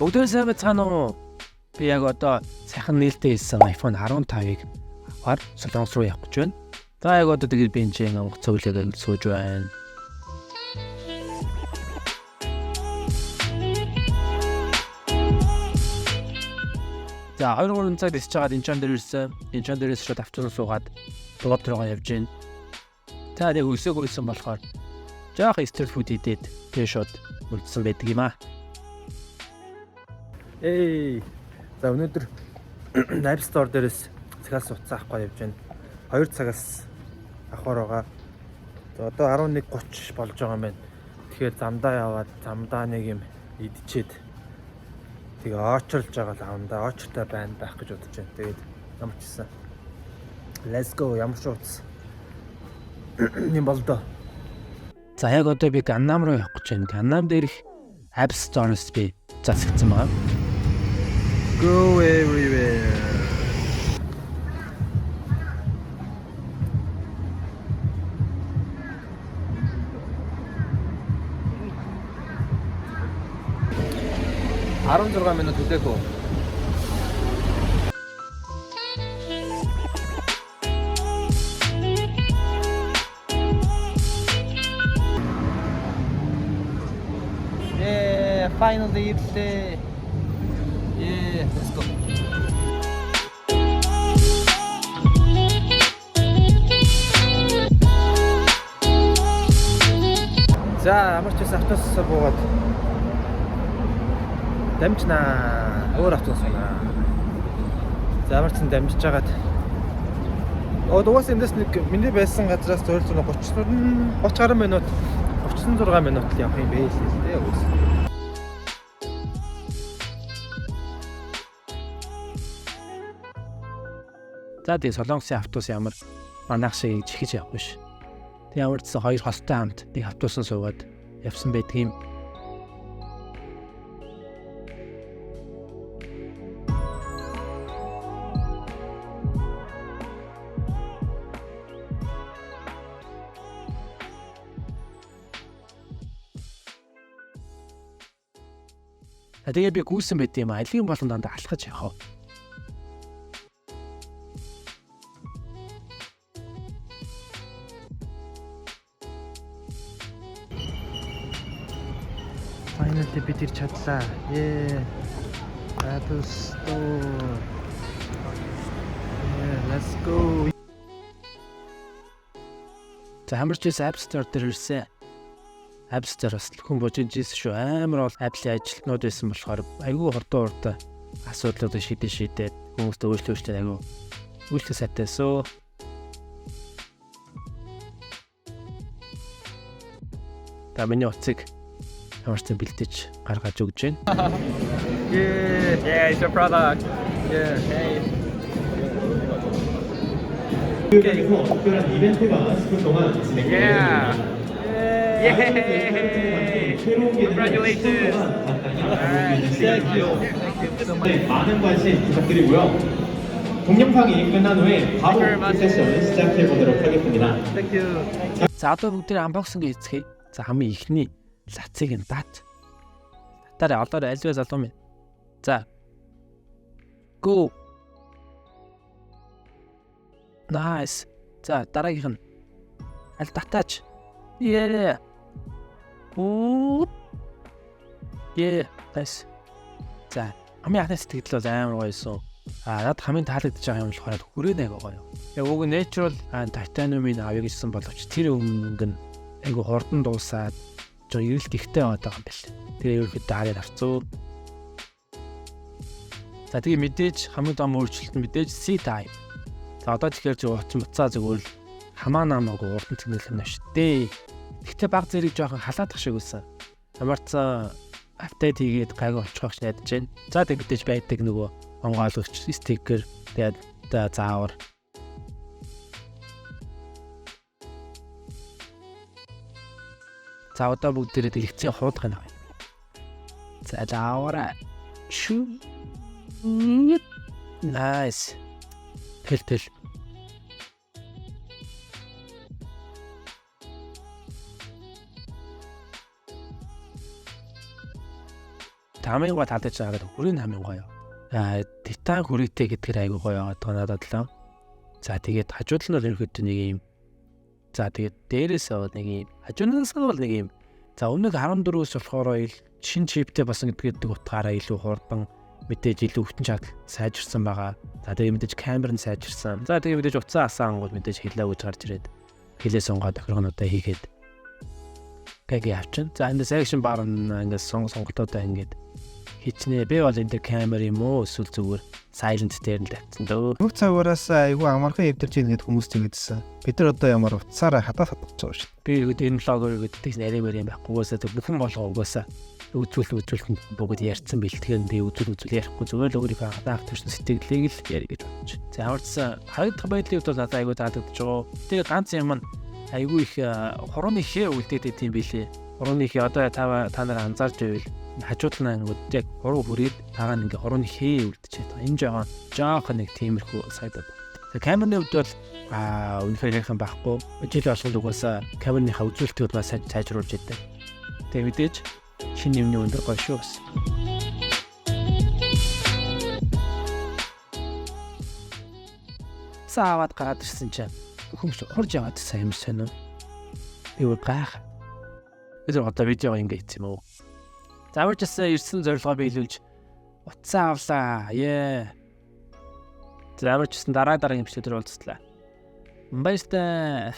Бүгдээс цаана уу? Би яг одоо сайхан нээлттэй хийсэн iPhone 15-ыг аваад Солонгос руу явах гэж байна. За яг одоо тэгээд би энэ чинь цөглөөг сууж байна. За 2-3 цаг дэсэж чагаад энэ чан дээр ирсэн. Энэ чан дээрээс шууд автобус суугаад бод руугаа явж байна. За нэг өсөг үйсэн болохоор жоох street food идээд тэгээ шууд үлдсэн байдаг юм аа. За өнөөдөр App Store дээрээс цагаас утас авахгүй явж байна. 2 цагаас авахар байгаа. За одоо 11:30 болж байгаа юм байна. Тэгэхээр замдаа яваад замдаа нэг юм идчихэд тэгээ очрлж байгаа л авандаа очтой байх гэж бодож байна. Тэгээд ямар ч гэсэн let's go ямар ч утас юм болдоо. За яг одоо би Gangnam руу явах гэж байна. Gangnam дээрх App Store-с би засагдсан байгаа. Go everywhere. Around 6 minut хүлээх үү? Yeah, finally it's Yeah, let's go. За ямар ч байсан автобусаар буугаад дамжнаа. Өөр автобус байна. За ямар ч сан дамжиж жагаад угаасаа эндээс нэг миний байсан газраас 230 гаруй минут 36 минут л явах юм бэ л дээ угаасаа. За тий Солонгосын автобус ямар манайх шиг чихэж явах биш. Тэг ямар ч хоёр хостой хамт нэг автобусан суугаад явсан байдаг юм. Тэгээ би гүйсэн байт юм. Алгийн болон дандаа алхаж явах. Finally бид ирч чадлаа. Apple Store. Let's go. За хамарч App Store дээр ирсэн. App Store бас хүн божиж ирсэн шүү. Амар бол Apple-ийн ажилтнууд байсан болохоор айгүй хурдан асуудлуудыг шийдээд хүмүүст өөрчлөлттэй айгүй үйлчлэх сайтайсоо. Та миний утсыг хамарсан бэлтэж гаргаж өгч байна. Yeah, it's a product. Yeah, hey. 특별한 이벤트가 10분 동안 진행됩니다. Yay! Congratulations! Thank you. 많은 관심 부탁드리고요. 동영상이 끝난 후에 바로 세션 시작해 보도록 하겠습니다. Thank you. За одоо бүгд unboxing хийцгээе. За хамгийн ихний лацыг нь дат. Татаараа олоор альваа залуу минь. За. Go. Nice. За дараагийнх нь аль татаач. Yeah. Ooh. Yeah, nice. За, хамгийн анхны сэтгэл бол амар гоёсон. Над хамгийн таалагдж байгаа юм болохоор хүрээний гоё. Яг уг natural titanium-ийн авъя гэсэн боловч тэр өмнө нь айгу хурдан дуусаад жоо эрэлт ихтэй байгаа юм бэл. Тэгээ ерөөхдөө дараад авцуу. За тэгээ мэдээж хамгийн том өөрчлөлт нь мэдээж C-type. За одоо тэгэхээр зөв утсаа зөвөр хамаа намаагүй урдан тэмдэглэл нь шүү дээ. Гэхдээ баг зэрэг жоохон халаадах шиг үсэн. Ямарцаа апдейт хийгээд гайгүй очихч найдаж байна. За тэг мэдээж байдаг нөгөө онгойлгогч стикер тэгээд заавар. За одоо бүгдээрээ дэлгэцийн хуудах нь. За заавараа. Шү. Nice. Тэл. Тамийн гоо талдаж байгаа хүрийн хамгийн гоё. Титан хүрээтэй гэдгээр айгуу гоё байгаа надад л. За тэгээд хажууд нь бол ерөөхдөө нэг юм. За тэгээд дээрээс нэг юм. Хажуунаас нь бол нэг юм. За өмнөх 14-өөс болохоор шин чиптэй басан гэдэг утгаараа илүү хурдан мэдээж илүү хүчин чадал сайжирсан байгаа. За тэгээд мэдээж камер нь сайжирсан. За тэгээд мэдээж утсаа асаан гол мэдээж хэлээ үж гарч ирээд хэлээ сонгоод тохиргонуудаа хийгээд гэг явчин. За энэ section bar нь ингээд сонголтуудаа ингээд хичнээн. Би бол энэ камер юм уу эсвэл зүгээр silent дээр л тавьсан дөө. Бүх цагаараас айгүй амархан эвдэрч ийн гэд хүмүүс тэгдсэн. Бид нар одоо ямар утсаараа хадаад байгаа шүү дээ. Би энэ влогоор гэдэг нэрээр юм байхгүйгээсээ бүхэн болгоо угаасаа үзүүлэлт бүгд ярьсан бэлтгэн би үзүүл ярихгүй зүгээр л өөрийнхөө хатаах төрсөн сэтгэлийг л ярих гэж бодож. За хаварцсан харагдах байдлыг бол надад айгүй таалагдж байгаа. Тэгээ ганц юм нь айгүй их хурууны хээ үлдээдэг юм билээ. Хурууны хээ одоо та нар анзаарч байвал хажууд нь ингээд яг хуруу хүрээд тагаа нэг хурууны хээ үлдчихэж байгаа. Энэ жоохон нэг тиймэрхүү сайдад. Тэгээ камерны хувьд бол үнэхээр ярих юм байхгүй. Жил болгол угаасаа камерныхаа үзүүлэлтүүд бас сайжруулж идэв. Тэгээ мэдээж шинэ юмны өндөр гоё шүү бас. Саваад гараад ирсэн чинь хүмүүс хурж яваад сайн юм сонио. Би өөр гайх. Бид одоо видео ингэж юм уу? Заварчсан ирсэн зорилгоо биелүүлж утсаа авлаа. Заварчсан дараа дараагийн бичлэг дээр уулзлаа. Баярлалаа.